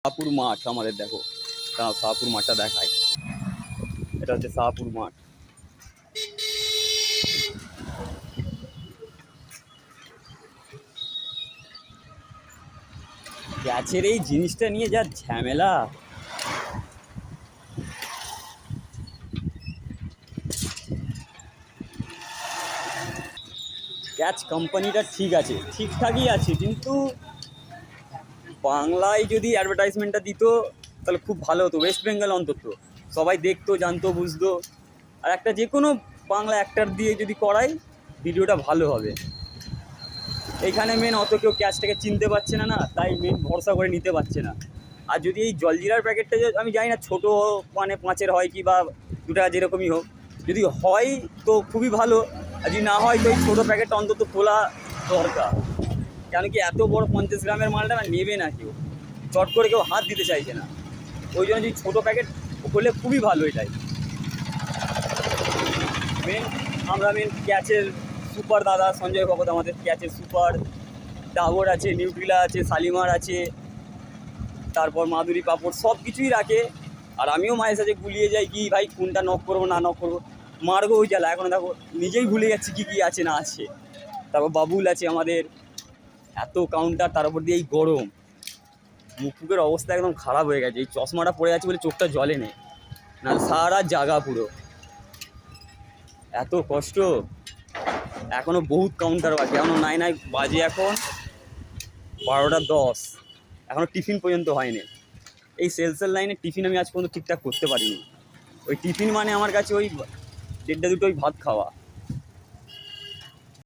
শাহপুর মাঠ আমাদের, দেখো শাহপুর মাঠটা দেখায়। এটা হচ্ছে শাহপুর মাঠ। ক্যাচের এই জিনিসটা নিয়ে যা ঝামেলা। ক্যাচ কোম্পানিটা ঠিক আছে, ঠিকঠাকই আছে, কিন্তু বাংলায় যদি অ্যাডভার্টাইজমেন্টটা দিত তাহলে খুব ভালো হতো। ওয়েস্ট বেঙ্গল অন্তত সবাই দেখতো, জানতো, বুঝতো। আর একটা যে কোনো বাংলা অ্যাক্টার দিয়ে যদি করাই ভিডিওটা ভালো হবে। এইখানে মেন অত কেউ ক্যাচটাকে চিনতে পারছে না, তাই মেন ভরসা করে নিতে পারছে না। আর যদি এই জলজিরার প্যাকেটটা, আমি জানি না ছোটো মানে 5-এর হয় কি বা 2 টাকা যেরকমই হোক, যদি হয় তো খুবই ভালো। আর যদি না হয় তো এই ছোটো প্যাকেটটা অন্তত খোলা দরকার। কেন কি এত বড় 50 গ্রামের মালটা না নেবে না কেউ, চট করে কেউ হাত দিতে চাইছে না। ওই জন্য যদি ছোটো প্যাকেট হলে খুবই ভালো। এটাই মেন ক্যাচের সুপার দাদা সঞ্জয় ভগত আমাদের ক্যাচের সুপার। ডাবর আছে, নিউট্রিলা আছে, শালিমার আছে, তারপর মাধুরী পাপড়, সব কিছুই রাখে। আর আমিও মায়ের সাথে গুলিয়ে যাই কি ভাই কোনটা নক করবো না নক করবো, মারবো ওই জ্বালা। এখন দেখো নিজেই ভুলে যাচ্ছি কী কী আছে না আছে। তারপর বাবুল আছে আমাদের, এত কাউন্টার, তার উপর দিয়ে এই গরম, মুখের অবস্থা একদম খারাপ হয়ে গেছে। এই চশমাটা পড়ে আছে বলে চোখটা জ্বলে নেই, না সারা জায়গা পুরো এত কষ্ট। এখনও বহুত কাউন্টার বাকি, এখনও নাই বাজে, এখন 12টা 10, এখনও টিফিন পর্যন্ত হয়নি। এই সেলসের লাইনে টিফিন আমি আজ পর্যন্ত ঠিকঠাক করতে পারিনি। ওই টিফিন মানে আমার কাছে ওই 1.5-2 ভাত খাওয়া।